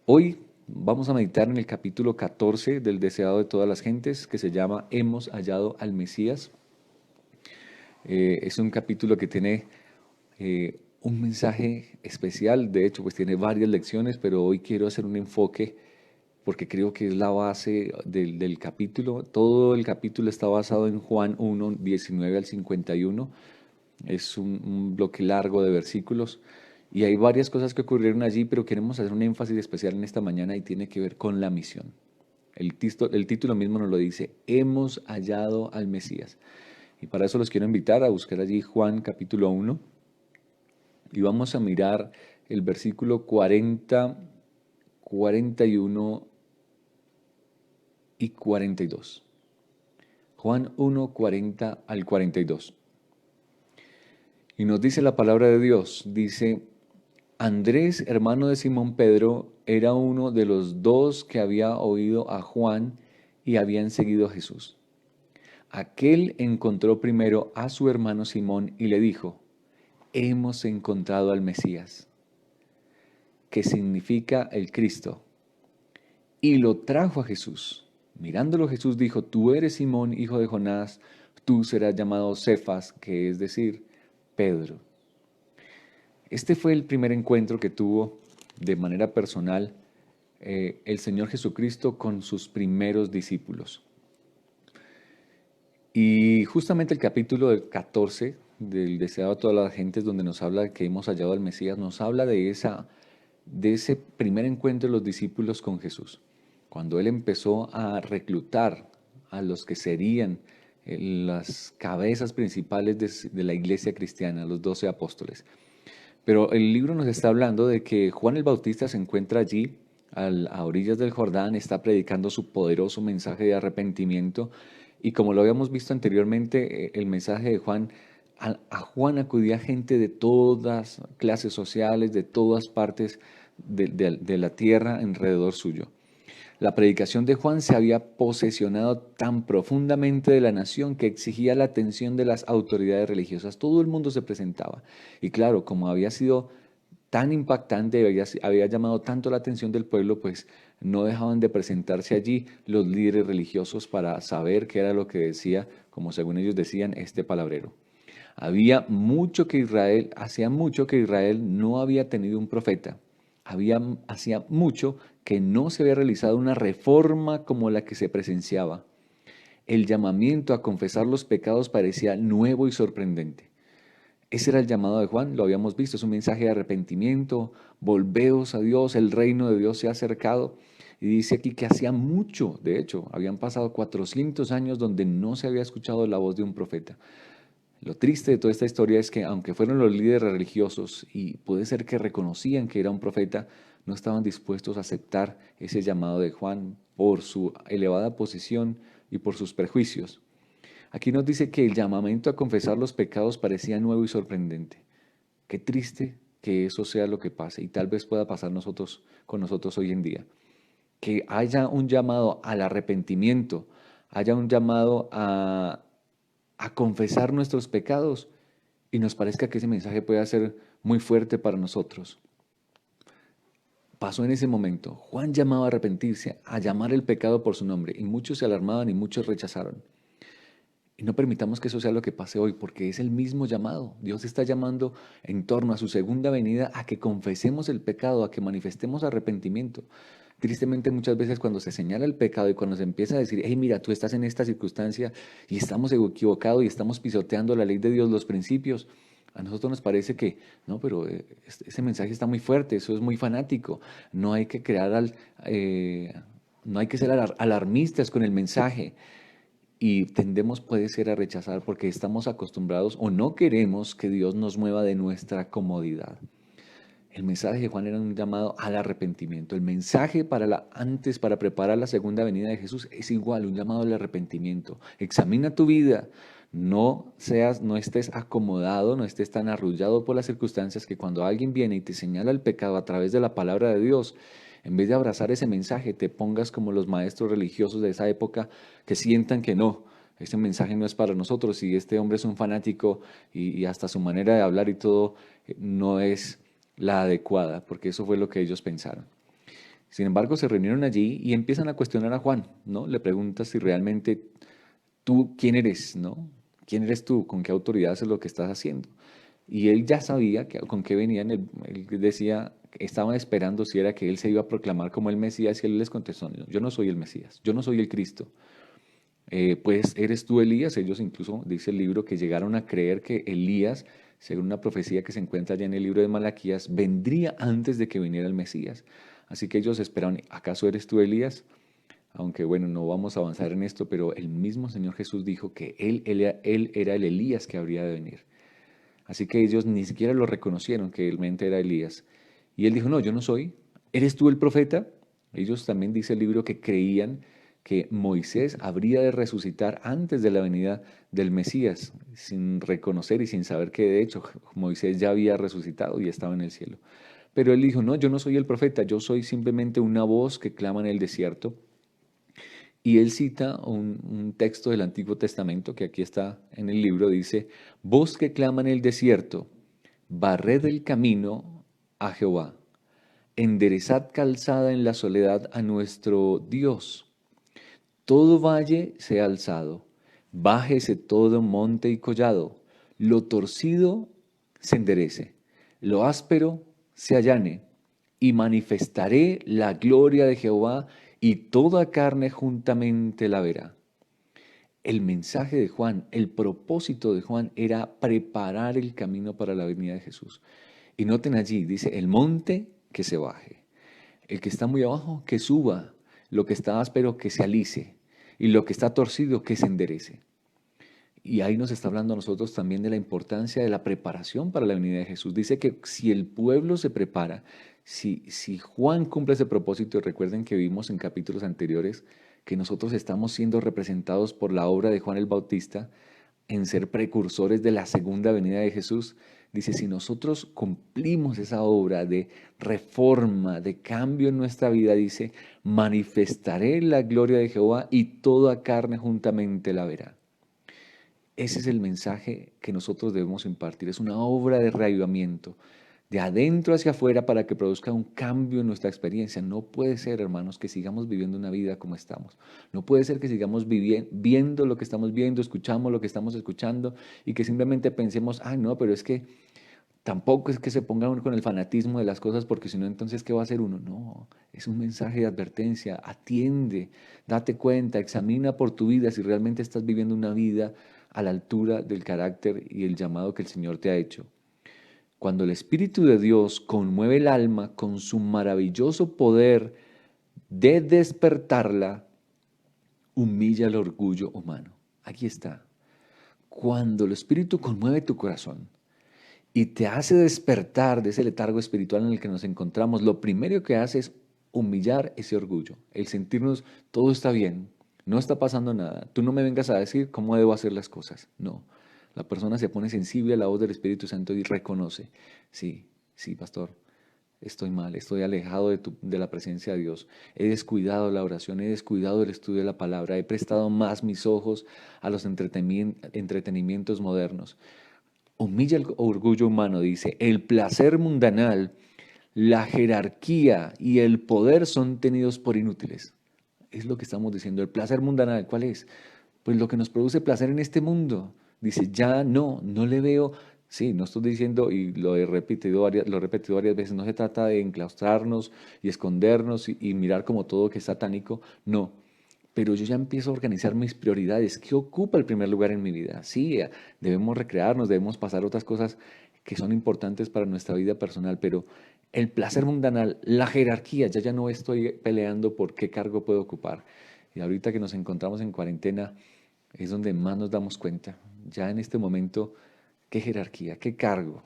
Hoy vamos a meditar en el capítulo 14 del Deseado de todas las gentes, que se llama Hemos hallado al Mesías. Es un capítulo que tiene un mensaje especial. De hecho, pues tiene varias lecciones, pero hoy quiero hacer un enfoque porque creo que es la base del capítulo. Todo el capítulo está basado en Juan 1, 19 al 51. Es un bloque largo de versículos y hay varias cosas que ocurrieron allí, pero queremos hacer un énfasis especial en esta mañana y tiene que ver con la misión. El título mismo nos lo dice: hemos hallado al Mesías. Y para eso los quiero invitar a buscar allí Juan capítulo 1 y vamos a mirar el versículo 40, 41 y 42. Juan 1, 40 al 42. Y nos dice la palabra de Dios, dice: Andrés, hermano de Simón Pedro, era uno de los dos que había oído a Juan y habían seguido a Jesús. Aquel encontró primero a su hermano Simón y le dijo: hemos encontrado al Mesías, que significa el Cristo, y lo trajo a Jesús. Mirándolo Jesús dijo: tú eres Simón, hijo de Jonás, tú serás llamado Cefas, que es decir, Pedro. Este fue el primer encuentro que tuvo de manera personal el Señor Jesucristo con sus primeros discípulos. Y justamente el capítulo 14 del Deseado a todas las gentes, donde nos habla de que hemos hallado al Mesías, nos habla de ese primer encuentro de los discípulos con Jesús, cuando Él empezó a reclutar a los que serían las cabezas principales de la iglesia cristiana, los 12 apóstoles. Pero el libro nos está hablando de que Juan el Bautista se encuentra allí, a orillas del Jordán, está predicando su poderoso mensaje de arrepentimiento. Y como lo habíamos visto anteriormente, el mensaje de Juan, a Juan acudía gente de todas clases sociales, de todas partes de la tierra alrededor suyo. La predicación de Juan se había posesionado tan profundamente de la nación que exigía la atención de las autoridades religiosas. Todo el mundo se presentaba. Y claro, como había sido tan impactante, había llamado tanto la atención del pueblo, pues no dejaban de presentarse allí los líderes religiosos para saber qué era lo que decía, como según ellos decían, este palabrero. Hacía mucho que Israel no había tenido un profeta. Hacía mucho que no se había realizado una reforma como la que se presenciaba. El llamamiento a confesar los pecados parecía nuevo y sorprendente. Ese era el llamado de Juan, lo habíamos visto, es un mensaje de arrepentimiento: volveos a Dios, el reino de Dios se ha acercado. Y dice aquí que hacía mucho, de hecho, habían pasado 400 años donde no se había escuchado la voz de un profeta. Lo triste de toda esta historia es que aunque fueron los líderes religiosos y puede ser que reconocían que era un profeta, no estaban dispuestos a aceptar ese llamado de Juan por su elevada posición y por sus prejuicios. Aquí nos dice que el llamamiento a confesar los pecados parecía nuevo y sorprendente. Qué triste que eso sea lo que pase y tal vez pueda pasar con nosotros hoy en día. Que haya un llamado al arrepentimiento, haya un llamado a confesar nuestros pecados y nos parezca que ese mensaje puede ser muy fuerte para nosotros. Pasó en ese momento. Juan llamaba a arrepentirse, a llamar el pecado por su nombre, y muchos se alarmaban y muchos rechazaron. Y no permitamos que eso sea lo que pase hoy, porque es el mismo llamado. Dios está llamando en torno a su segunda venida a que confesemos el pecado, a que manifestemos arrepentimiento. Tristemente, muchas veces cuando se señala el pecado y cuando se empieza a decir: hey, mira, tú estás en esta circunstancia y estamos equivocados y estamos pisoteando la ley de Dios, los principios, a nosotros nos parece que, no, pero ese mensaje está muy fuerte, eso es muy fanático, no hay que no hay que ser alarmistas con el mensaje. Y tendemos, puede ser, a rechazar porque estamos acostumbrados o no queremos que Dios nos mueva de nuestra comodidad. El mensaje de Juan era un llamado al arrepentimiento. El mensaje para preparar la segunda venida de Jesús es igual, un llamado al arrepentimiento. Examina tu vida. No estés acomodado, no estés tan arrullado por las circunstancias que cuando alguien viene y te señala el pecado a través de la palabra de Dios, en vez de abrazar ese mensaje, te pongas como los maestros religiosos de esa época que sientan que no, este mensaje no es para nosotros y este hombre es un fanático y hasta su manera de hablar y todo no es la adecuada, porque eso fue lo que ellos pensaron. Sin embargo, se reunieron allí y empiezan a cuestionar a Juan, ¿no? Le preguntan si realmente tú, ¿quién eres, no? ¿Quién eres tú? ¿Con qué autoridad haces lo que estás haciendo? Y él ya sabía con qué venían. Él decía, estaban esperando si era que él se iba a proclamar como el Mesías y él les contestó, "No, yo no soy el Mesías, yo no soy el Cristo. Pues eres tú Elías". Ellos incluso, dice el libro, que llegaron a creer que Elías, según una profecía que se encuentra allá en el libro de Malaquías, vendría antes de que viniera el Mesías. Así que ellos esperaban, ¿acaso eres tú Elías? Aunque bueno, no vamos a avanzar en esto, pero el mismo Señor Jesús dijo que él era el Elías que habría de venir. Así que ellos ni siquiera lo reconocieron que realmente era Elías. Y él dijo, no, yo no soy. ¿Eres tú el profeta? Ellos también, dice el libro, que creían que Moisés habría de resucitar antes de la venida del Mesías, sin reconocer y sin saber que de hecho Moisés ya había resucitado y estaba en el cielo. Pero él dijo, no, yo no soy el profeta, yo soy simplemente una voz que clama en el desierto. Y él cita un texto del Antiguo Testamento que aquí está en el libro, dice, voz que clama en el desierto, barred el camino a Jehová, enderezad calzada en la soledad a nuestro Dios. Todo valle sea alzado, bájese todo monte y collado, lo torcido se enderece, lo áspero se allane, y manifestaré la gloria de Jehová, y toda carne juntamente la verá. El mensaje de Juan, el propósito de Juan era preparar el camino para la venida de Jesús. Y noten allí, dice, el monte que se baje, el que está muy abajo que suba, lo que está áspero que se alice, y lo que está torcido que se enderece. Y ahí nos está hablando a nosotros también de la importancia de la preparación para la venida de Jesús. Dice que si el pueblo se prepara, si Juan cumple ese propósito, y recuerden que vimos en capítulos anteriores que nosotros estamos siendo representados por la obra de Juan el Bautista en ser precursores de la segunda venida de Jesús. Dice, si nosotros cumplimos esa obra de reforma, de cambio en nuestra vida, dice, manifestaré la gloria de Jehová y toda carne juntamente la verá. Ese es el mensaje que nosotros debemos impartir. Es una obra de reavivamiento, de adentro hacia afuera para que produzca un cambio en nuestra experiencia. No puede ser, hermanos, que sigamos viviendo una vida como estamos. No puede ser que sigamos viendo lo que estamos viendo, escuchamos lo que estamos escuchando y que simplemente pensemos, ay, no, pero es que tampoco es que se ponga uno con el fanatismo de las cosas porque si no, entonces, ¿qué va a hacer uno? No, es un mensaje de advertencia. Atiende, date cuenta, examina por tu vida si realmente estás viviendo una vida a la altura del carácter y el llamado que el Señor te ha hecho. Cuando el Espíritu de Dios conmueve el alma con su maravilloso poder de despertarla, humilla el orgullo humano. Aquí está. Cuando el Espíritu conmueve tu corazón y te hace despertar de ese letargo espiritual en el que nos encontramos, lo primero que hace es humillar ese orgullo, el sentirnos todo está bien, no está pasando nada, tú no me vengas a decir cómo debo hacer las cosas. No, la persona se pone sensible a la voz del Espíritu Santo y reconoce, sí, sí, pastor, estoy mal, estoy alejado de la presencia de Dios, he descuidado la oración, he descuidado el estudio de la palabra, he prestado más mis ojos a los entretenimientos modernos. Humilla el orgullo humano, dice, el placer mundanal, la jerarquía y el poder son tenidos por inútiles. Es lo que estamos diciendo. El placer mundanal, ¿cuál es? Pues lo que nos produce placer en este mundo. Dice, ya no le veo. Sí, no estoy diciendo, y lo he repetido varias veces, no se trata de enclaustrarnos y escondernos y mirar como todo que es satánico. No, pero yo ya empiezo a organizar mis prioridades. ¿Qué ocupa el primer lugar en mi vida? Sí, debemos recrearnos, debemos pasar otras cosas que son importantes para nuestra vida personal, pero el placer mundanal, la jerarquía, ya no estoy peleando por qué cargo puedo ocupar. Y ahorita que nos encontramos en cuarentena es donde más nos damos cuenta. Ya en este momento, ¿qué jerarquía? ¿Qué cargo?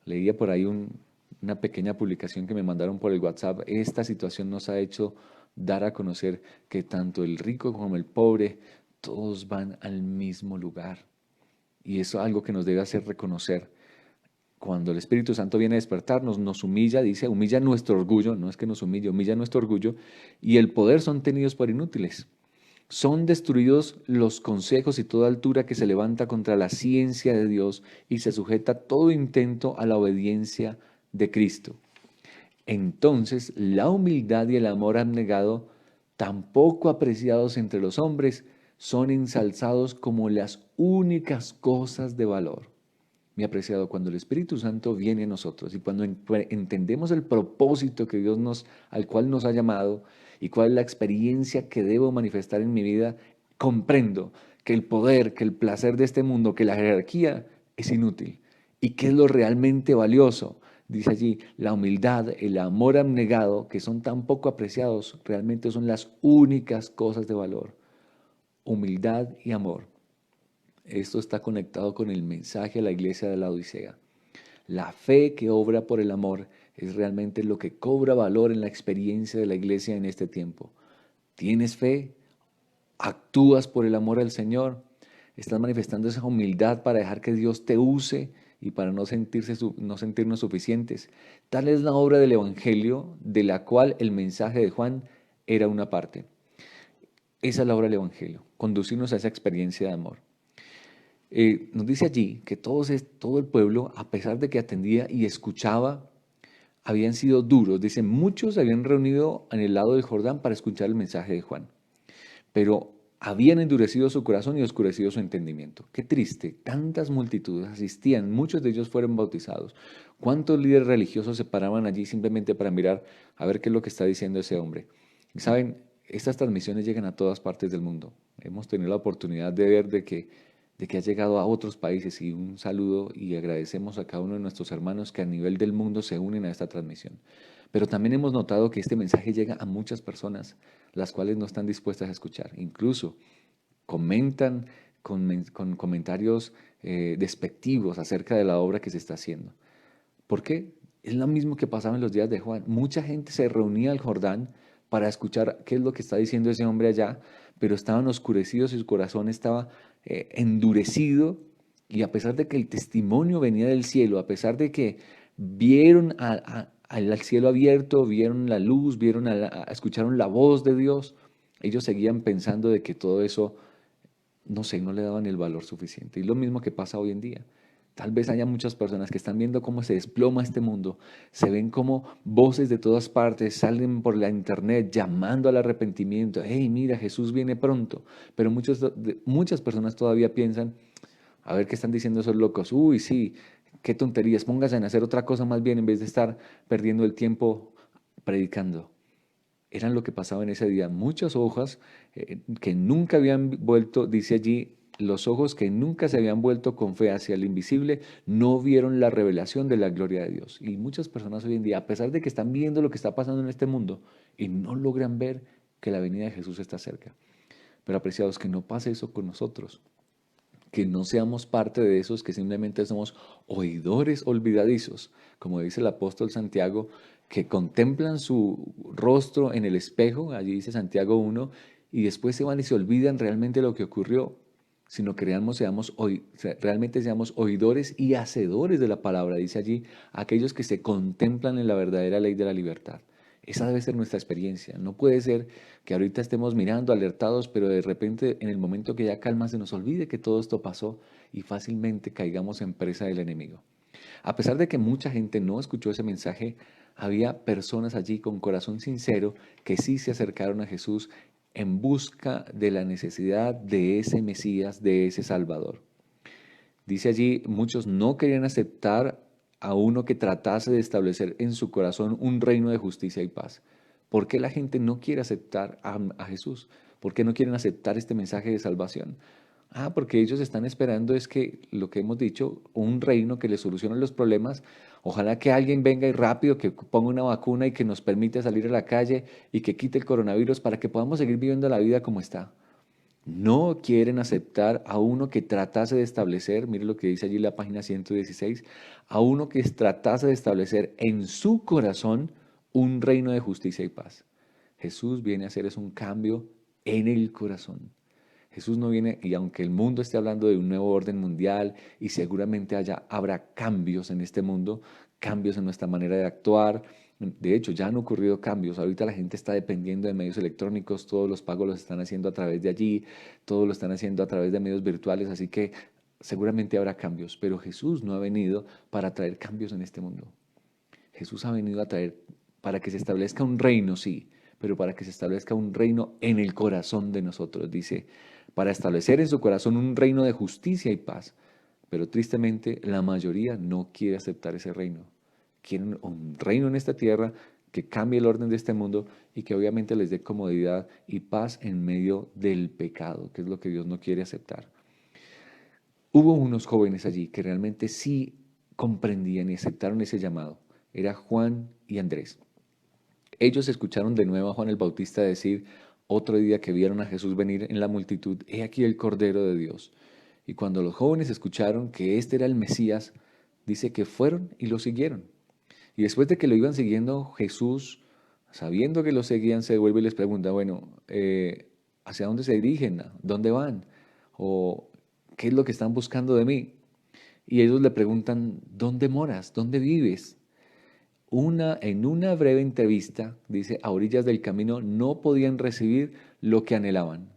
Leía por ahí una pequeña publicación que me mandaron por el WhatsApp. Esta situación nos ha hecho dar a conocer que tanto el rico como el pobre, todos van al mismo lugar. Y eso es algo que nos debe hacer reconocer. Cuando el Espíritu Santo viene a despertarnos, nos humilla, dice, humilla nuestro orgullo, no es que nos humille, humilla nuestro orgullo, y el poder son tenidos por inútiles. Son destruidos los consejos y toda altura que se levanta contra la ciencia de Dios y se sujeta todo intento a la obediencia de Cristo. Entonces la humildad y el amor abnegado, tan poco apreciados entre los hombres, son ensalzados como las únicas cosas de valor. Mi apreciado, cuando el Espíritu Santo viene a nosotros y cuando entendemos el propósito que al cual nos ha llamado y cuál es la experiencia que debo manifestar en mi vida, comprendo que el poder, que el placer de este mundo, que la jerarquía es inútil. ¿Y qué es lo realmente valioso? Dice allí, la humildad, el amor abnegado, que son tan poco apreciados, realmente son las únicas cosas de valor. Humildad y amor. Esto está conectado con el mensaje a la iglesia de la Odisea. La fe que obra por el amor es realmente lo que cobra valor en la experiencia de la iglesia en este tiempo. ¿Tienes fe? ¿Actúas por el amor al Señor? ¿Estás manifestando esa humildad para dejar que Dios te use y para no sentirnos suficientes? Tal es la obra del Evangelio, de la cual el mensaje de Juan era una parte. Esa es la obra del Evangelio, conducirnos a esa experiencia de amor. Nos dice allí que todo el pueblo, a pesar de que atendía y escuchaba, habían sido duros. Dice, muchos se habían reunido en el lado del Jordán para escuchar el mensaje de Juan, pero habían endurecido su corazón y oscurecido su entendimiento. Qué triste, tantas multitudes asistían, muchos de ellos fueron bautizados. ¿Cuántos líderes religiosos se paraban allí simplemente para mirar a ver qué es lo que está diciendo ese hombre? Y saben, estas transmisiones llegan a todas partes del mundo. Hemos tenido la oportunidad de ver de que ha llegado a otros países, y un saludo y agradecemos a cada uno de nuestros hermanos que a nivel del mundo se unen a esta transmisión. Pero también hemos notado que este mensaje llega a muchas personas, las cuales no están dispuestas a escuchar. Incluso comentan con comentarios despectivos acerca de la obra que se está haciendo. ¿Por qué? Es lo mismo que pasaba en los días de Juan. Mucha gente se reunía al Jordán para escuchar qué es lo que está diciendo ese hombre allá, pero estaban oscurecidos y su corazón estaba endurecido. Y a pesar de que el testimonio venía del cielo, a pesar de que vieron al cielo abierto, vieron la luz, escucharon la voz de Dios, ellos seguían pensando de que todo eso, no sé, no le daban el valor suficiente. Y lo mismo que pasa hoy en día. Tal vez haya muchas personas que están viendo cómo se desploma este mundo, se ven como voces de todas partes salen por la internet llamando al arrepentimiento. Hey, mira, Jesús viene pronto. Pero muchas personas todavía piensan, a ver qué están diciendo esos locos. Uy, sí, qué tonterías, pónganse en hacer otra cosa más bien en vez de estar perdiendo el tiempo predicando. Eran lo que pasaba en ese día. Muchas hojas que nunca habían vuelto, dice allí, los ojos que nunca se habían vuelto con fe hacia el invisible, no vieron la revelación de la gloria de Dios. Y muchas personas hoy en día, a pesar de que están viendo lo que está pasando en este mundo, y no logran ver que la venida de Jesús está cerca. Pero apreciados, que no pase eso con nosotros, que no seamos parte de esos que simplemente somos oidores olvidadizos, como dice el apóstol Santiago, que contemplan su rostro en el espejo, allí dice Santiago 1, y después se van y se olvidan realmente lo que ocurrió, sino que realmente seamos oidores y hacedores de la palabra, dice allí, aquellos que se contemplan en la verdadera ley de la libertad. Esa debe ser nuestra experiencia. No puede ser que ahorita estemos mirando, alertados, pero de repente en el momento que ya calma se nos olvide que todo esto pasó y fácilmente caigamos en presa del enemigo. A pesar de que mucha gente no escuchó ese mensaje, había personas allí con corazón sincero que sí se acercaron a Jesús en busca de la necesidad de ese Mesías, de ese Salvador. Dice allí, muchos no querían aceptar a uno que tratase de establecer en su corazón un reino de justicia y paz. ¿Por qué la gente no quiere aceptar a Jesús? ¿Por qué no quieren aceptar este mensaje de salvación? Porque ellos están esperando es que, lo que hemos dicho, un reino que les solucione los problemas. Ojalá que alguien venga y rápido, que ponga una vacuna y que nos permita salir a la calle y que quite el coronavirus para que podamos seguir viviendo la vida como está. No quieren aceptar a uno que tratase de establecer, mire lo que dice allí la página 116, a uno que tratase de establecer en su corazón un reino de justicia y paz. Jesús viene a hacer es un cambio en el corazón. Jesús no viene, y aunque el mundo esté hablando de un nuevo orden mundial y seguramente habrá cambios en este mundo, cambios en nuestra manera de actuar. De hecho, ya han ocurrido cambios. Ahorita la gente está dependiendo de medios electrónicos, todos los pagos los están haciendo a través de allí, todos lo están haciendo a través de medios virtuales, así que seguramente habrá cambios, pero Jesús no ha venido para traer cambios en este mundo. Jesús ha venido a traer para que se establezca un reino, sí, pero para que se establezca un reino en el corazón de nosotros, dice, para establecer en su corazón un reino de justicia y paz. Pero tristemente la mayoría no quiere aceptar ese reino. Quieren un reino en esta tierra que cambie el orden de este mundo y que obviamente les dé comodidad y paz en medio del pecado, que es lo que Dios no quiere aceptar. Hubo unos jóvenes allí que realmente sí comprendían y aceptaron ese llamado. Era Juan y Andrés. Ellos escucharon de nuevo a Juan el Bautista decir, otro día que vieron a Jesús venir en la multitud, he aquí el Cordero de Dios. Y cuando los jóvenes escucharon que este era el Mesías, dice que fueron y lo siguieron. Y después de que lo iban siguiendo, Jesús, sabiendo que lo seguían, se vuelve y les pregunta, bueno, ¿hacia dónde se dirigen? ¿Dónde van? ¿O qué es lo que están buscando de mí? Y ellos le preguntan, ¿dónde moras? ¿Dónde vives? En una breve entrevista, dice, a orillas del camino no podían recibir lo que anhelaban.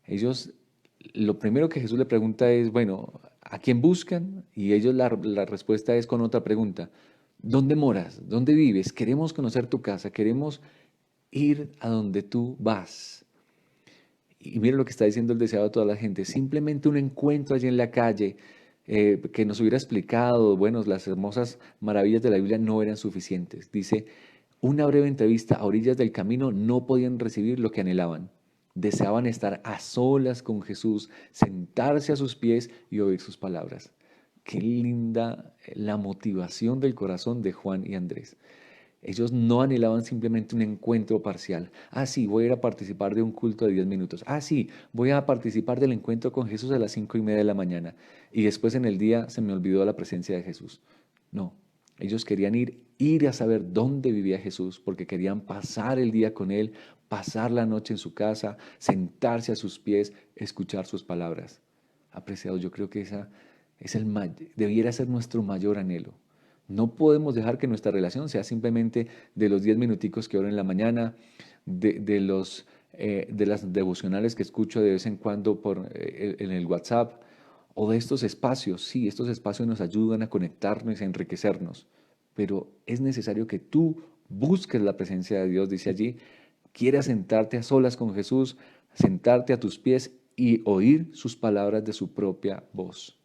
Ellos, lo primero que Jesús le pregunta es, bueno, ¿a quién buscan? Y ellos la respuesta es con otra pregunta. ¿Dónde moras? ¿Dónde vives? Queremos conocer tu casa, queremos ir a donde tú vas. Y mira lo que está diciendo el deseado de toda la gente. Simplemente un encuentro allí en la calle que nos hubiera explicado, bueno, las hermosas maravillas de la Biblia no eran suficientes. Dice, una breve entrevista a orillas del camino no podían recibir lo que anhelaban. Deseaban estar a solas con Jesús, sentarse a sus pies y oír sus palabras. Qué linda la motivación del corazón de Juan y Andrés. Ellos no anhelaban simplemente un encuentro parcial. Ah, sí, voy a ir a participar de un culto de 10 minutos. Ah, sí, voy a participar del encuentro con Jesús a las 5:30 de la mañana. Y después en el día se me olvidó la presencia de Jesús. No, ellos querían ir a saber dónde vivía Jesús, porque querían pasar el día con Él, pasar la noche en su casa, sentarse a sus pies, escuchar sus palabras. Apreciados, yo creo que esa debiera ser nuestro mayor anhelo. No podemos dejar que nuestra relación sea simplemente de los 10 minuticos que oro en la mañana, de las devocionales que escucho de vez en cuando en el WhatsApp, o de estos espacios. Sí, estos espacios nos ayudan a conectarnos y a enriquecernos, pero es necesario que tú busques la presencia de Dios, dice allí, quieras sentarte a solas con Jesús, sentarte a tus pies y oír sus palabras de su propia voz.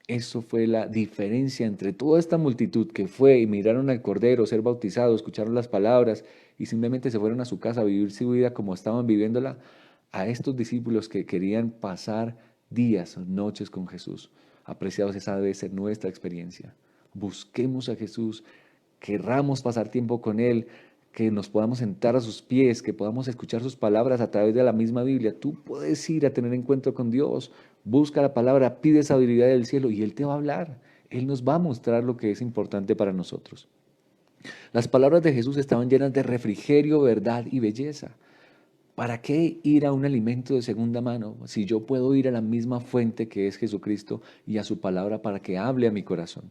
Eso fue la diferencia entre toda esta multitud que fue y miraron al Cordero ser bautizado, escucharon las palabras y simplemente se fueron a su casa a vivir su vida como estaban viviéndola, a estos discípulos que querían pasar días, noches con Jesús. Apreciados, esa debe ser nuestra experiencia. Busquemos a Jesús, querramos pasar tiempo con Él, que nos podamos sentar a sus pies, que podamos escuchar sus palabras a través de la misma Biblia. Tú puedes ir a tener encuentro con Dios, busca la palabra, pide sabiduría del cielo y Él te va a hablar. Él nos va a mostrar lo que es importante para nosotros. Las palabras de Jesús estaban llenas de refrigerio, verdad y belleza. ¿Para qué ir a un alimento de segunda mano si yo puedo ir a la misma fuente que es Jesucristo y a su palabra para que hable a mi corazón?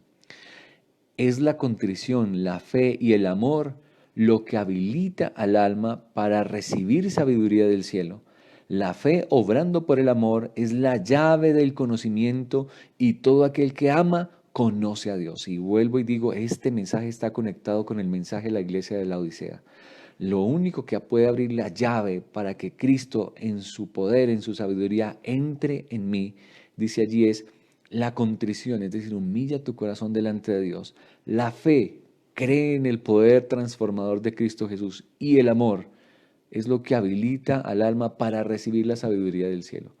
Es la contrición, la fe y el amor lo que habilita al alma para recibir sabiduría del cielo. La fe, obrando por el amor, es la llave del conocimiento y todo aquel que ama conoce a Dios. Y vuelvo y digo, este mensaje está conectado con el mensaje de la iglesia de la Odisea. Lo único que puede abrir la llave para que Cristo en su poder, en su sabiduría, entre en mí, dice allí, es la contrición, es decir, humilla tu corazón delante de Dios. La fe, cree en el poder transformador de Cristo Jesús. Y el amor es lo que habilita al alma para recibir la sabiduría del cielo,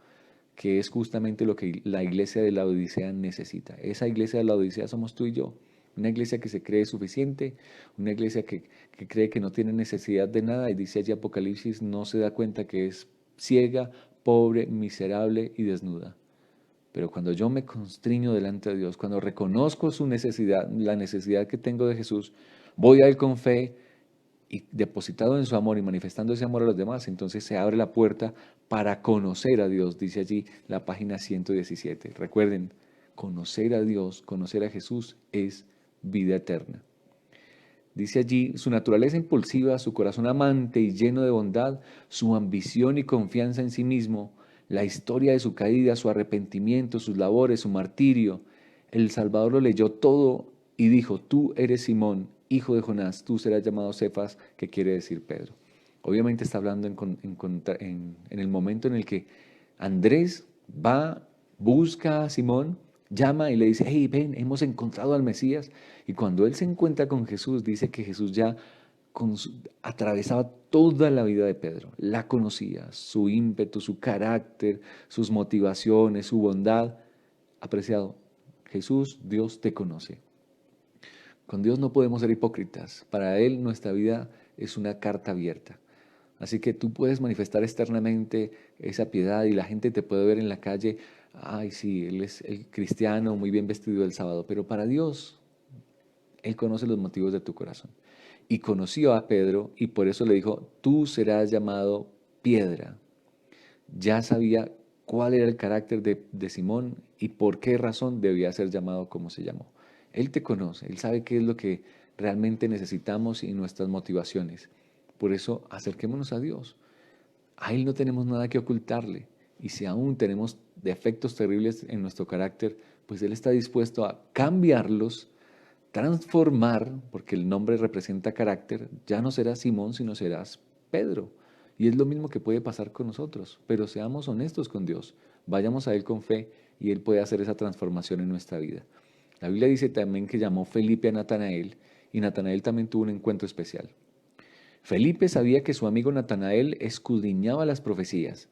que es justamente lo que la iglesia de la Odisea necesita. Esa iglesia de la Odisea somos tú y yo. Una iglesia que se cree suficiente, una iglesia que cree que no tiene necesidad de nada y dice allí Apocalipsis, no se da cuenta que es ciega, pobre, miserable y desnuda. Pero cuando yo me constriño delante de Dios, cuando reconozco su necesidad, la necesidad que tengo de Jesús, voy a Él con fe y depositado en su amor y manifestando ese amor a los demás, entonces se abre la puerta para conocer a Dios, dice allí la página 117. Recuerden, conocer a Dios, conocer a Jesús es vida eterna. Dice allí, su naturaleza impulsiva, su corazón amante y lleno de bondad, su ambición y confianza en sí mismo, la historia de su caída, su arrepentimiento, sus labores, su martirio. El Salvador lo leyó todo y dijo, tú eres Simón, hijo de Jonás, tú serás llamado Cefas, que quiere decir Pedro. Obviamente está hablando en el momento en el que Andrés va, busca a Simón, llama y le dice, hey, ven, hemos encontrado al Mesías. Y cuando él se encuentra con Jesús, dice que Jesús ya atravesaba toda la vida de Pedro, la conocía, su ímpetu, su carácter, sus motivaciones, su bondad. Apreciado, Jesús, Dios te conoce. Con Dios no podemos ser hipócritas. Para Él nuestra vida es una carta abierta. Así que tú puedes manifestar externamente esa piedad y la gente te puede ver en la calle, ay sí, él es el cristiano muy bien vestido el sábado, pero para Dios, Él conoce los motivos de tu corazón. Y conoció a Pedro y por eso le dijo, tú serás llamado piedra. Ya sabía cuál era el carácter de Simón y por qué razón debía ser llamado como se llamó. Él te conoce, Él sabe qué es lo que realmente necesitamos y nuestras motivaciones. Por eso acerquémonos a Dios. A Él no tenemos nada que ocultarle. Y si aún tenemos defectos terribles en nuestro carácter, pues Él está dispuesto a cambiarlos, transformar, porque el nombre representa carácter. Ya no serás Simón, sino serás Pedro. Y es lo mismo que puede pasar con nosotros. Pero seamos honestos con Dios. Vayamos a Él con fe y Él puede hacer esa transformación en nuestra vida. La Biblia dice también que llamó Felipe a Natanael y Natanael también tuvo un encuentro especial. Felipe sabía que su amigo Natanael escudriñaba las profecías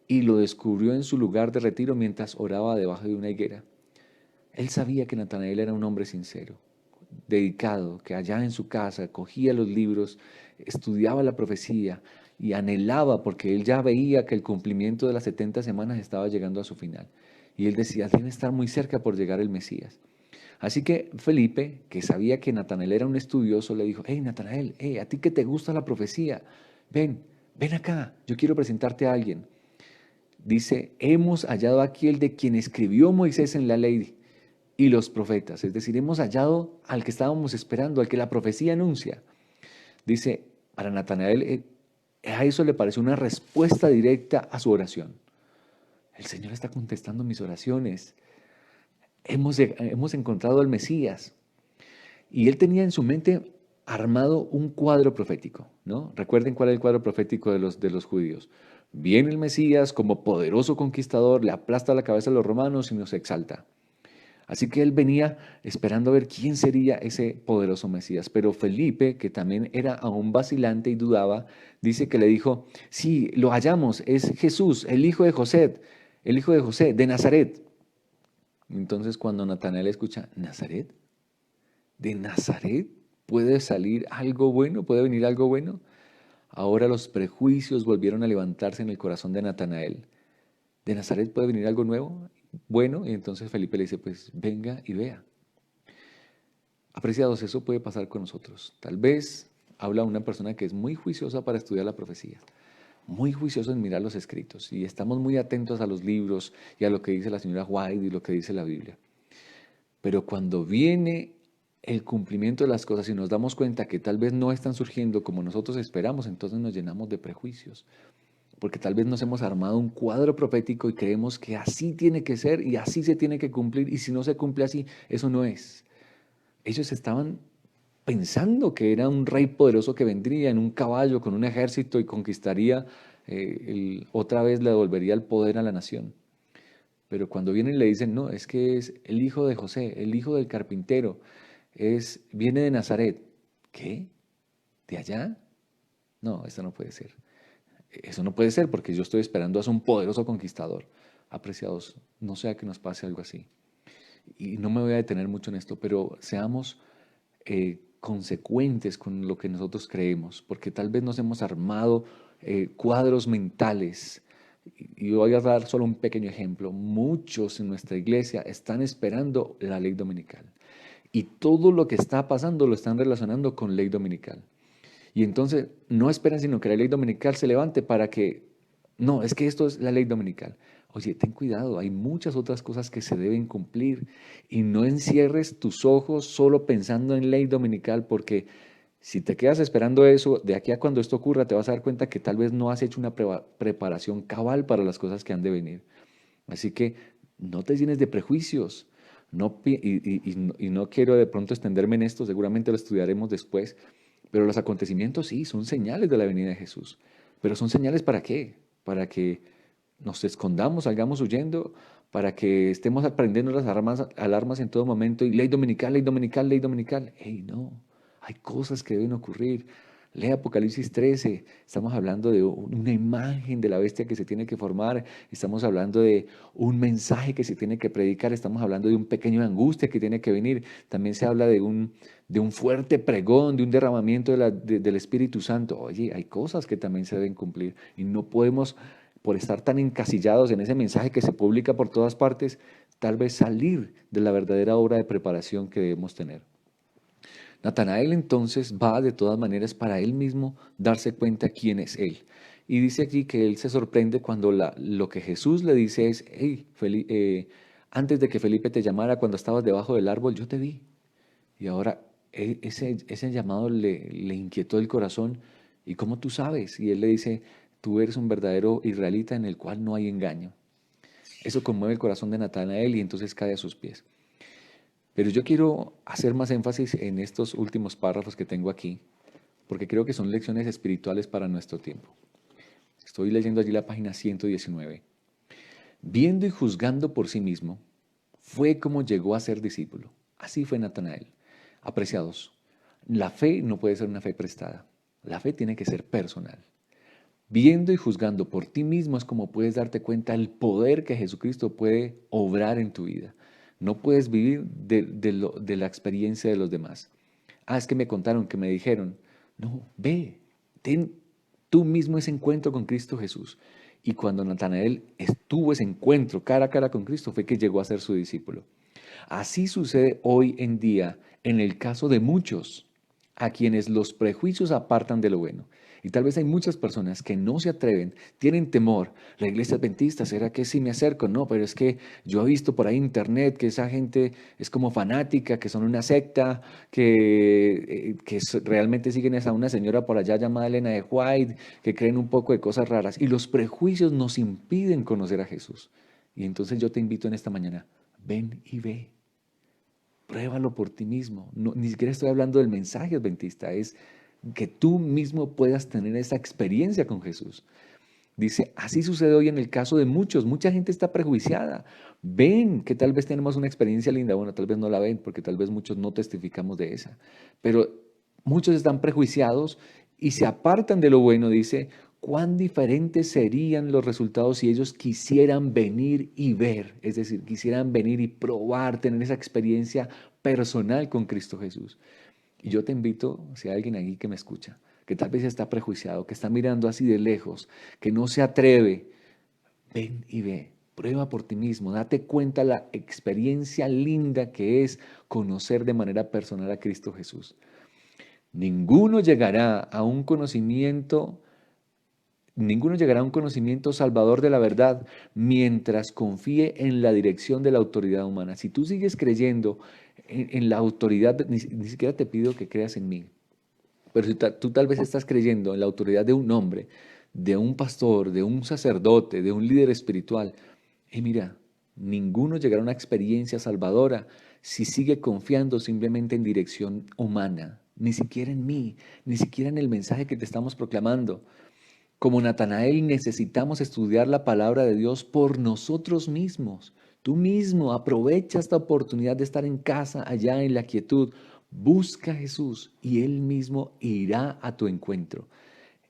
y lo descubrió en su lugar de retiro mientras oraba debajo de una higuera. Él sabía que Natanael era un hombre sincero, dedicado, que allá en su casa cogía los libros, estudiaba la profecía y anhelaba porque él ya veía que el cumplimiento de las 70 semanas estaba llegando a su final. Y él decía, debe estar muy cerca por llegar el Mesías. Así que Felipe, que sabía que Natanael era un estudioso, le dijo, hey Natanael, hey, a ti que te gusta la profecía, ven acá, yo quiero presentarte a alguien. Dice, hemos hallado aquí el de quien escribió Moisés en la ley y los profetas, es decir, hemos hallado al que estábamos esperando, al que la profecía anuncia. Dice, para Natanael, a eso le pareció una respuesta directa a su oración. El Señor está contestando mis oraciones. Hemos encontrado al Mesías. Y él tenía en su mente armado un cuadro profético, ¿no? Recuerden cuál es el cuadro profético de los judíos. Viene el Mesías como poderoso conquistador, le aplasta la cabeza a los romanos y nos exalta. Así que él venía esperando a ver quién sería ese poderoso Mesías. Pero Felipe, que también era aún vacilante y dudaba, dice que le dijo, sí, lo hallamos, es Jesús, el hijo de José, de Nazaret. Entonces cuando Natanael escucha, ¿Nazaret? ¿De Nazaret puede salir algo bueno? ¿Puede venir algo bueno? Ahora los prejuicios volvieron a levantarse en el corazón de Natanael. ¿De Nazaret puede venir algo nuevo? Bueno, y entonces Felipe le dice, pues venga y vea. Apreciados, eso puede pasar con nosotros. Tal vez habla una persona que es muy juiciosa para estudiar la profecía, muy juicioso en mirar los escritos, y estamos muy atentos a los libros y a lo que dice la señora White y lo que dice la Biblia. Pero cuando viene el cumplimiento de las cosas y nos damos cuenta que tal vez no están surgiendo como nosotros esperamos, entonces nos llenamos de prejuicios. Porque tal vez nos hemos armado un cuadro profético y creemos que así tiene que ser y así se tiene que cumplir. Y si no se cumple así, eso no es. Ellos estaban pensando que era un rey poderoso que vendría en un caballo con un ejército y conquistaría, otra vez le devolvería el poder a la nación. Pero cuando vienen y le dicen, no, es que es el hijo de José, el hijo del carpintero, viene de Nazaret. ¿Qué? ¿De allá? No, eso no puede ser. Eso no puede ser porque yo estoy esperando a un poderoso conquistador. Apreciados, no sea que nos pase algo así. Y no me voy a detener mucho en esto, pero seamos consecuentes con lo que nosotros creemos, porque tal vez nos hemos armado cuadros mentales. Y voy a dar solo un pequeño ejemplo. Muchos en nuestra iglesia están esperando la ley dominical. Y todo lo que está pasando lo están relacionando con ley dominical. Y entonces no esperan sino que la ley dominical se levante para que, no, es que esto es la ley dominical. Oye, ten cuidado, hay muchas otras cosas que se deben cumplir y no encierres tus ojos solo pensando en ley dominical porque si te quedas esperando eso, de aquí a cuando esto ocurra te vas a dar cuenta que tal vez no has hecho una preparación cabal para las cosas que han de venir. Así que no te llenes de prejuicios, Y no quiero de pronto extenderme en esto, seguramente lo estudiaremos después, pero los acontecimientos sí, son señales de la venida de Jesús. Pero son señales ¿para qué? Para que nos escondamos, salgamos huyendo, para que estemos aprendiendo las alarmas en todo momento y ley dominical, ley dominical, ley dominical. ¡Ey, no! Hay cosas que deben ocurrir. Lee Apocalipsis 13, estamos hablando de una imagen de la bestia que se tiene que formar, estamos hablando de un mensaje que se tiene que predicar, estamos hablando de un pequeño angustia que tiene que venir, también se habla de un fuerte pregón, de un derramamiento del Espíritu Santo. Oye, hay cosas que también se deben cumplir y no podemos, por estar tan encasillados en ese mensaje que se publica por todas partes, tal vez salir de la verdadera obra de preparación que debemos tener. Natanael entonces va de todas maneras para él mismo darse cuenta quién es él. Y dice aquí que él se sorprende cuando lo que Jesús le dice es, hey, antes de que Felipe te llamara cuando estabas debajo del árbol, yo te vi. Y ahora ese llamado le inquietó el corazón. ¿Y cómo tú sabes? Y él le dice, tú eres un verdadero israelita en el cual no hay engaño. Eso conmueve el corazón de Natanael y entonces cae a sus pies. Pero yo quiero hacer más énfasis en estos últimos párrafos que tengo aquí, porque creo que son lecciones espirituales para nuestro tiempo. Estoy leyendo allí la página 119. Viendo y juzgando por sí mismo, fue como llegó a ser discípulo. Así fue Natanael. Apreciados, la fe no puede ser una fe prestada. La fe tiene que ser personal. Viendo y juzgando por ti mismo es como puedes darte cuenta del poder que Jesucristo puede obrar en tu vida. No puedes vivir de la experiencia de los demás. Ah, es que me contaron, que me dijeron. No, ve, ten tú mismo ese encuentro con Cristo Jesús. Y cuando Natanael estuvo ese encuentro cara a cara con Cristo, fue que llegó a ser su discípulo. Así sucede hoy en día en el caso de muchos a quienes los prejuicios apartan de lo bueno. Y tal vez hay muchas personas que no se atreven, tienen temor. La iglesia adventista, ¿será que sí me acerco? No, pero es que yo he visto por ahí en internet que esa gente es como fanática, que son una secta, realmente siguen a una señora por allá llamada Elena de White, que creen un poco de cosas raras. Y los prejuicios nos impiden conocer a Jesús. Y entonces yo te invito en esta mañana, ven y ve. Pruébalo por ti mismo. No, ni siquiera estoy hablando del mensaje adventista, es que tú mismo puedas tener esa experiencia con Jesús. Dice, así sucede hoy en el caso de muchos. Mucha gente está prejuiciada. Ven que tal vez tenemos una experiencia linda. Bueno, tal vez no la ven porque tal vez muchos no testificamos de esa. Pero muchos están prejuiciados y se apartan de lo bueno. Dice, cuán diferentes serían los resultados si ellos quisieran venir y ver. Es decir, quisieran venir y probar, tener esa experiencia personal con Cristo Jesús. Y yo te invito, si hay alguien aquí que me escucha, que tal vez está prejuiciado, que está mirando así de lejos, que no se atreve, ven y ve, prueba por ti mismo, date cuenta la experiencia linda que es conocer de manera personal a Cristo Jesús. Ninguno llegará a un conocimiento salvador de la verdad mientras confíe en la dirección de la autoridad humana. Si tú sigues creyendo en la autoridad, ni siquiera te pido que creas en mí, pero si tú tal vez estás creyendo en la autoridad de un hombre, de un pastor, de un sacerdote, de un líder espiritual, y mira, ninguno llegará a una experiencia salvadora si sigue confiando simplemente en dirección humana, ni siquiera en mí, ni siquiera en el mensaje que te estamos proclamando. Como Natanael necesitamos estudiar la palabra de Dios por nosotros mismos. Tú mismo aprovecha esta oportunidad de estar en casa, allá en la quietud. Busca a Jesús y Él mismo irá a tu encuentro.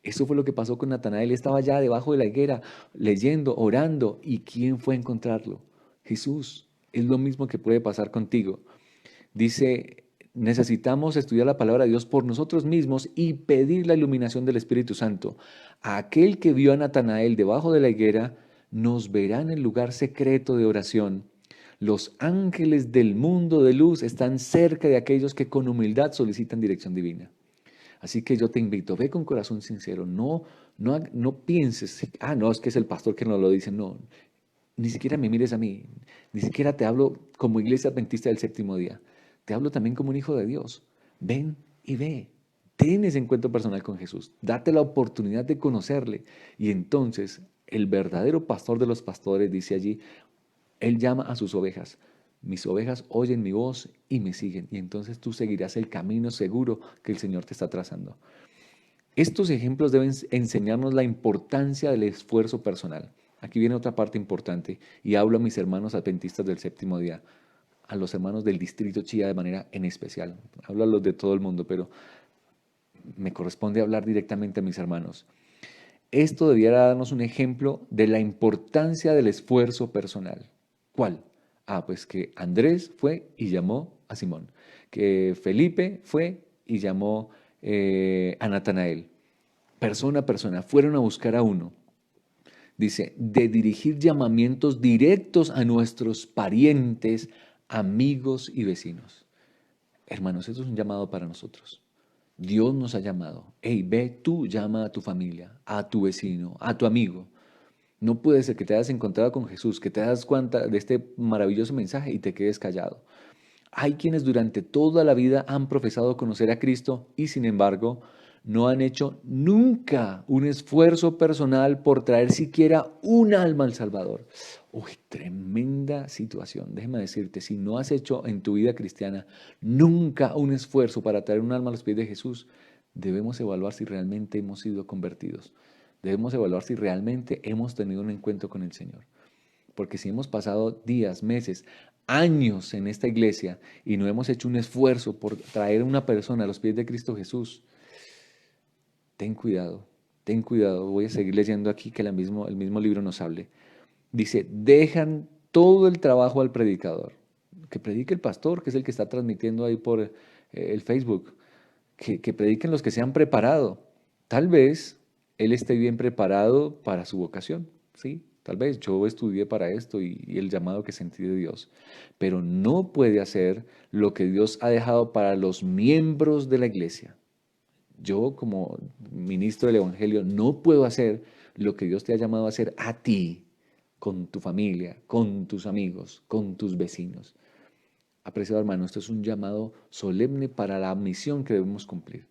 Eso fue lo que pasó con Natanael. Estaba allá debajo de la higuera, leyendo, orando. ¿Y quién fue a encontrarlo? Jesús. Es lo mismo que puede pasar contigo. Dice, necesitamos estudiar la palabra de Dios por nosotros mismos y pedir la iluminación del Espíritu Santo. Aquel que vio a Natanael debajo de la higuera nos verá en el lugar secreto de oración. Los ángeles del mundo de luz están cerca de aquellos que con humildad solicitan dirección divina. Así que yo te invito, ve con corazón sincero, no pienses, no, es que es el pastor que nos lo dice, no, ni siquiera me mires a mí, ni siquiera te hablo como iglesia adventista del séptimo día, te hablo también como un hijo de Dios. Ven y ve, ten ese encuentro personal con Jesús, date la oportunidad de conocerle y entonces el verdadero pastor de los pastores dice allí, él llama a sus ovejas, Mis ovejas oyen mi voz y me siguen. Y entonces tú seguirás el camino seguro que el Señor te está trazando. Estos ejemplos deben enseñarnos la importancia del esfuerzo personal. Aquí viene otra parte importante y hablo a mis hermanos adventistas del séptimo día, a los hermanos del distrito Chía de manera en especial. Hablo a los de todo el mundo, pero me corresponde hablar directamente a mis hermanos. Esto debiera darnos un ejemplo de la importancia del esfuerzo personal. ¿Cuál? Pues que Andrés fue y llamó a Simón, que Felipe fue y llamó a Natanael. Persona a persona, fueron a buscar a uno. Dice, de dirigir llamamientos directos a nuestros parientes, amigos y vecinos. Hermanos, esto es un llamado para nosotros. Dios nos ha llamado. Hey, ve tú, llama a tu familia, a tu vecino, a tu amigo. No puede ser que te hayas encontrado con Jesús, que te das cuenta de este maravilloso mensaje y te quedes callado. Hay quienes durante toda la vida han profesado conocer a Cristo y sin embargo no han hecho nunca un esfuerzo personal por traer siquiera un alma al Salvador. Uy, tremenda situación. Déjame decirte, si no has hecho en tu vida cristiana nunca un esfuerzo para traer un alma a los pies de Jesús, debemos evaluar si realmente hemos sido convertidos. Debemos evaluar si realmente hemos tenido un encuentro con el Señor. Porque si hemos pasado días, meses, años en esta iglesia y no hemos hecho un esfuerzo por traer a una persona a los pies de Cristo Jesús, ten cuidado, ten cuidado. Voy a seguir leyendo aquí que el mismo libro nos hable. Dice, dejan todo el trabajo al predicador. Que predique el pastor, que es el que está transmitiendo ahí por el Facebook. Que prediquen los que se han preparado. Tal vez él esté bien preparado para su vocación, ¿sí? Tal vez yo estudié para esto y el llamado que sentí de Dios, pero no puede hacer lo que Dios ha dejado para los miembros de la iglesia. Yo como ministro del Evangelio no puedo hacer lo que Dios te ha llamado a hacer a ti, con tu familia, con tus amigos, con tus vecinos. Apreciado hermano, esto es un llamado solemne para la misión que debemos cumplir.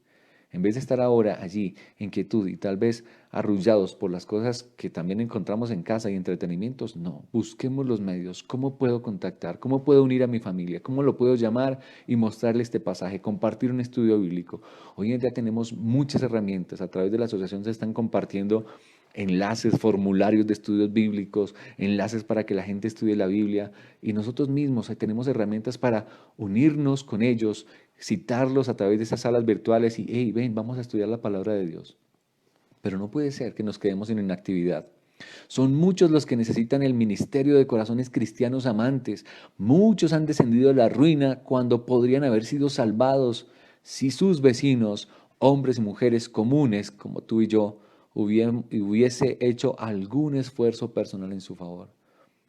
En vez de estar ahora allí en quietud y tal vez arrullados por las cosas que también encontramos en casa y entretenimientos, no, busquemos los medios. ¿Cómo puedo contactar? ¿Cómo puedo unir a mi familia? ¿Cómo lo puedo llamar y mostrarle este pasaje? Compartir un estudio bíblico. Hoy en día tenemos muchas herramientas. A través de la asociación se están compartiendo enlaces, formularios de estudios bíblicos, enlaces para que la gente estudie la Biblia y nosotros mismos tenemos herramientas para unirnos con ellos, citarlos a través de esas salas virtuales y, hey, ven, vamos a estudiar la palabra de Dios. Pero no puede ser que nos quedemos en inactividad. Son muchos los que necesitan el ministerio de corazones cristianos amantes. Muchos han descendido a la ruina cuando podrían haber sido salvados si sus vecinos, hombres y mujeres comunes como tú y yo, hubiese hecho algún esfuerzo personal en su favor.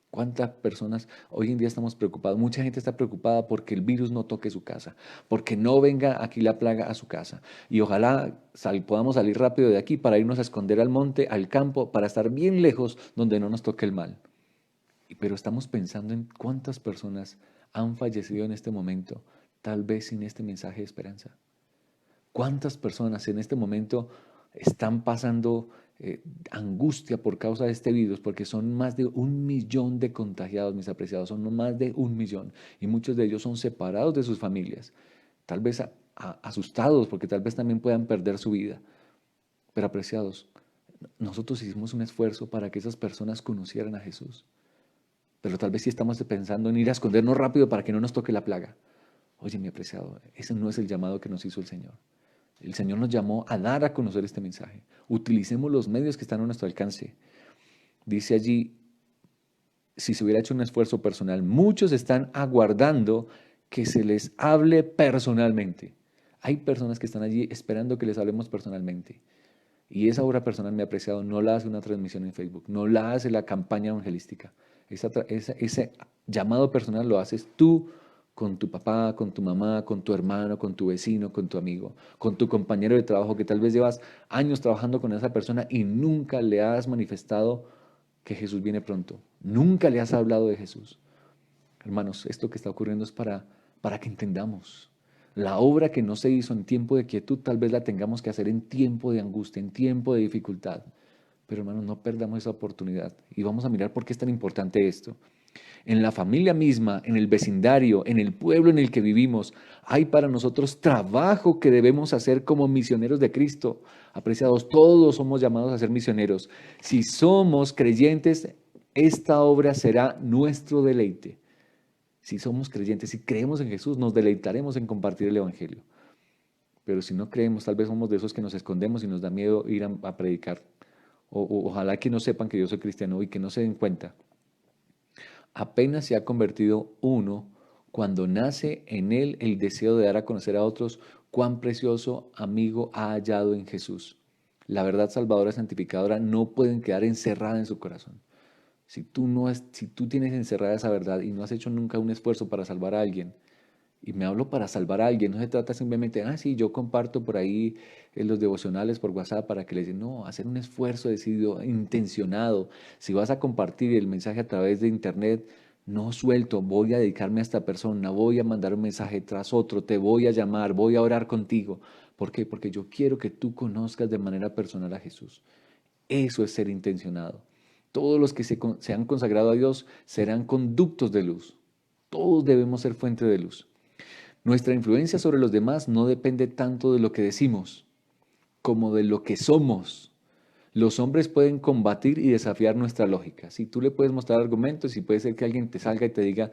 ¿Cuántas personas hoy en día estamos preocupados? Mucha gente está preocupada porque el virus no toque su casa, porque no venga aquí la plaga a su casa. Y ojalá podamos salir rápido de aquí para irnos a esconder al monte, al campo, para estar bien lejos donde no nos toque el mal. Pero estamos pensando en cuántas personas han fallecido en este momento, tal vez sin este mensaje de esperanza. ¿Cuántas personas en este momento están pasando angustia por causa de este virus? Porque son más de 1 millón de contagiados, mis apreciados, son más de 1 millón. Y muchos de ellos son separados de sus familias, tal vez asustados, porque tal vez también puedan perder su vida. Pero apreciados, nosotros hicimos un esfuerzo para que esas personas conocieran a Jesús. Pero tal vez sí estamos pensando en ir a escondernos rápido para que no nos toque la plaga. Oye, mi apreciado, ese no es el llamado que nos hizo el Señor. El Señor nos llamó a dar a conocer este mensaje. Utilicemos los medios que están a nuestro alcance. Dice allí, si se hubiera hecho un esfuerzo personal, muchos están aguardando que se les hable personalmente. Hay personas que están allí esperando que les hablemos personalmente. Y esa obra personal, mi apreciado, no la hace una transmisión en Facebook, no la hace la campaña evangelística. Ese llamado personal lo haces tú con tu papá, con tu mamá, con tu hermano, con tu vecino, con tu amigo, con tu compañero de trabajo que tal vez llevas años trabajando con esa persona y nunca le has manifestado que Jesús viene pronto. Nunca le has hablado de Jesús. Hermanos, esto que está ocurriendo es para que entendamos. La obra que no se hizo en tiempo de quietud, tal vez la tengamos que hacer en tiempo de angustia, en tiempo de dificultad. Pero hermanos, no perdamos esa oportunidad. Y vamos a mirar por qué es tan importante esto. En la familia misma, en el vecindario, en el pueblo en el que vivimos, hay para nosotros trabajo que debemos hacer como misioneros de Cristo. Apreciados, todos somos llamados a ser misioneros. Si somos creyentes, esta obra será nuestro deleite. Si somos creyentes, si creemos en Jesús, nos deleitaremos en compartir el Evangelio. Pero si no creemos, tal vez somos de esos que nos escondemos y nos da miedo ir a predicar. Ojalá que no sepan que yo soy cristiano y que no se den cuenta. Apenas se ha convertido uno cuando nace en él el deseo de dar a conocer a otros cuán precioso amigo ha hallado en Jesús. La verdad salvadora santificadora no pueden quedar encerrada en su corazón. Si tú tienes encerrada esa verdad y no has hecho nunca un esfuerzo para salvar a alguien, y me hablo para salvar a alguien, no se trata simplemente, sí, yo comparto por ahí los devocionales por WhatsApp para que les digan, no, hacer un esfuerzo decidido, intencionado. Si vas a compartir el mensaje a través de internet, no suelto, voy a dedicarme a esta persona, voy a mandar un mensaje tras otro, te voy a llamar, voy a orar contigo. ¿Por qué? Porque yo quiero que tú conozcas de manera personal a Jesús. Eso es ser intencionado. Todos los que se han consagrado a Dios serán conductos de luz. Todos debemos ser fuente de luz. Nuestra influencia sobre los demás no depende tanto de lo que decimos como de lo que somos. Los hombres pueden combatir y desafiar nuestra lógica. Si tú le puedes mostrar argumentos y puede ser que alguien te salga y te diga,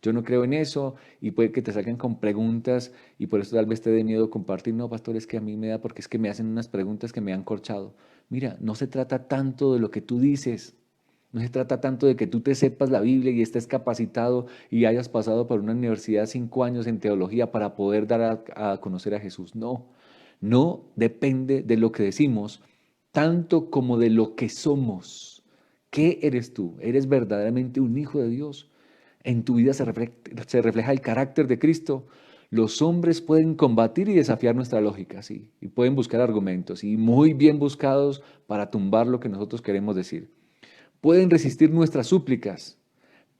yo no creo en eso, y puede que te salgan con preguntas y por eso tal vez te dé miedo compartir. No, pastor, es que a mí me da porque es que me hacen unas preguntas que me han corchado. Mira, no se trata tanto de lo que tú dices. No se trata tanto de que tú te sepas la Biblia y estés capacitado y hayas pasado por una universidad 5 años en teología para poder dar a conocer a Jesús. No, no depende de lo que decimos, tanto como de lo que somos. ¿Qué eres tú? ¿Eres verdaderamente un hijo de Dios? En tu vida se refleja el carácter de Cristo. Los hombres pueden combatir y desafiar nuestra lógica, sí, y pueden buscar argumentos, y muy bien buscados para tumbar lo que nosotros queremos decir. Pueden resistir nuestras súplicas,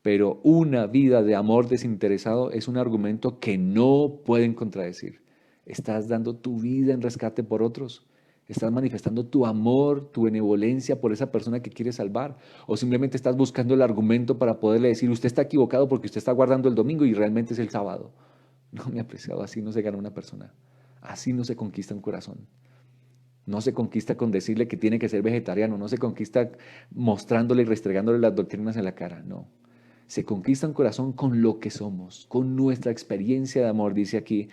pero una vida de amor desinteresado es un argumento que no pueden contradecir. Estás dando tu vida en rescate por otros. Estás manifestando tu amor, tu benevolencia por esa persona que quieres salvar. O simplemente estás buscando el argumento para poderle decir, usted está equivocado porque usted está guardando el domingo y realmente es el sábado. No, mi apreciado, así no se gana una persona. Así no se conquista un corazón. No se conquista con decirle que tiene que ser vegetariano, no se conquista mostrándole y restregándole las doctrinas en la cara, no. Se conquista un corazón con lo que somos, con nuestra experiencia de amor. Dice aquí,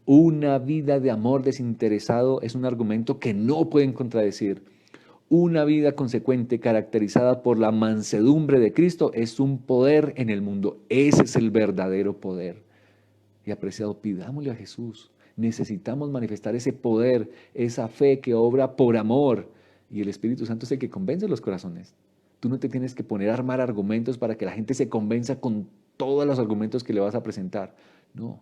una vida de amor desinteresado es un argumento que no pueden contradecir. Una vida consecuente caracterizada por la mansedumbre de Cristo es un poder en el mundo. Ese es el verdadero poder. Y apreciado, pidámosle a Jesús. Necesitamos manifestar ese poder, esa fe que obra por amor. Y el Espíritu Santo es el que convence los corazones. Tú no te tienes que poner a armar argumentos para que la gente se convenza con todos los argumentos que le vas a presentar. No,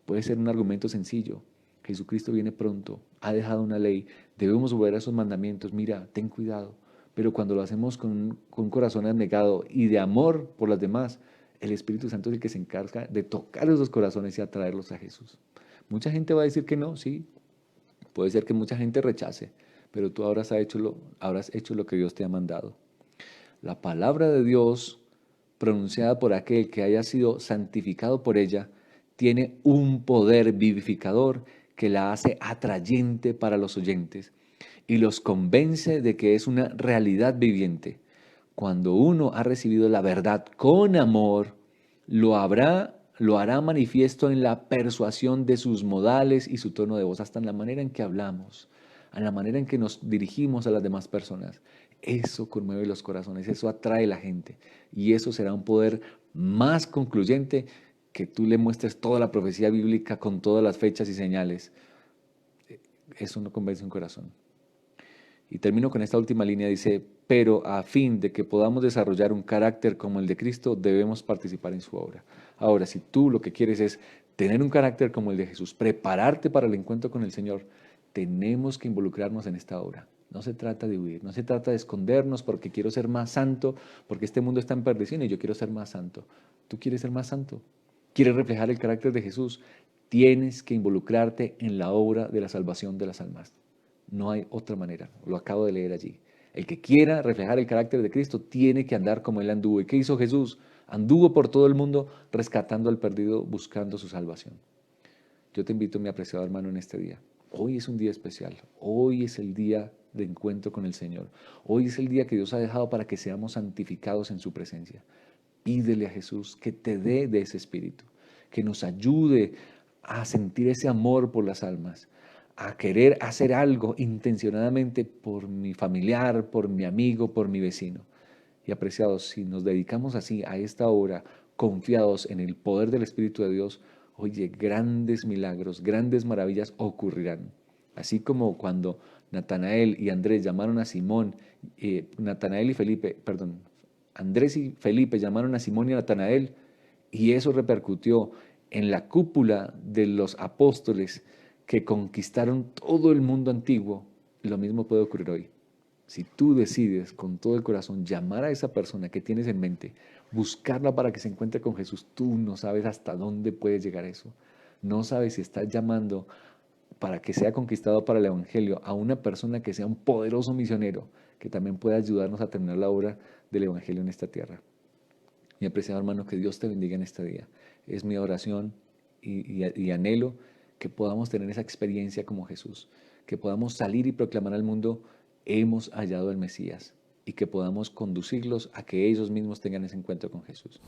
puede ser un argumento sencillo. Jesucristo viene pronto, ha dejado una ley, debemos volver a esos mandamientos. Mira, ten cuidado. Pero cuando lo hacemos con un corazón abnegado y de amor por las demás, el Espíritu Santo es el que se encarga de tocar esos corazones y atraerlos a Jesús. Mucha gente va a decir que no, sí. Puede ser que mucha gente rechace, pero tú habrás hecho lo que Dios te ha mandado. La palabra de Dios, pronunciada por aquel que haya sido santificado por ella, tiene un poder vivificador que la hace atrayente para los oyentes y los convence de que es una realidad viviente. Cuando uno ha recibido la verdad con amor, lo hará manifiesto en la persuasión de sus modales y su tono de voz, hasta en la manera en que hablamos, en la manera en que nos dirigimos a las demás personas. Eso conmueve los corazones, eso atrae a la gente y eso será un poder más concluyente que tú le muestres toda la profecía bíblica con todas las fechas y señales. Eso no convence un corazón. Y termino con esta última línea, dice, pero a fin de que podamos desarrollar un carácter como el de Cristo, debemos participar en su obra. Ahora, si tú lo que quieres es tener un carácter como el de Jesús, prepararte para el encuentro con el Señor, tenemos que involucrarnos en esta obra. No se trata de huir, no se trata de escondernos porque quiero ser más santo, porque este mundo está en perdición y yo quiero ser más santo. ¿Tú quieres ser más santo? ¿Quieres reflejar el carácter de Jesús? Tienes que involucrarte en la obra de la salvación de las almas. No hay otra manera, lo acabo de leer allí. El que quiera reflejar el carácter de Cristo tiene que andar como Él anduvo. ¿Y qué hizo Jesús? Anduvo por todo el mundo rescatando al perdido, buscando su salvación. Yo te invito, mi apreciado hermano, en este día. Hoy es un día especial. Hoy es el día de encuentro con el Señor. Hoy es el día que Dios ha dejado para que seamos santificados en su presencia. Pídele a Jesús que te dé de ese espíritu, que nos ayude a sentir ese amor por las almas, a querer hacer algo intencionadamente por mi familiar, por mi amigo, por mi vecino. Y apreciados, si nos dedicamos así a esta hora, confiados en el poder del Espíritu de Dios, oye, grandes milagros, grandes maravillas ocurrirán. Así como cuando Natanael y Andrés llamaron a Simón, Natanael y Felipe, perdón, Andrés y Felipe llamaron a Simón y a Natanael, y eso repercutió en la cúpula de los apóstoles que conquistaron todo el mundo antiguo. Lo mismo puede ocurrir hoy. Si tú decides con todo el corazón llamar a esa persona que tienes en mente, buscarla para que se encuentre con Jesús, tú no sabes hasta dónde puede llegar eso. No sabes si estás llamando para que sea conquistado para el Evangelio a una persona que sea un poderoso misionero, que también pueda ayudarnos a terminar la obra del Evangelio en esta tierra. Mi apreciado hermano, que Dios te bendiga en este día. Es mi oración y anhelo que podamos tener esa experiencia como Jesús, que podamos salir y proclamar al mundo, hemos hallado al Mesías, y que podamos conducirlos a que ellos mismos tengan ese encuentro con Jesús.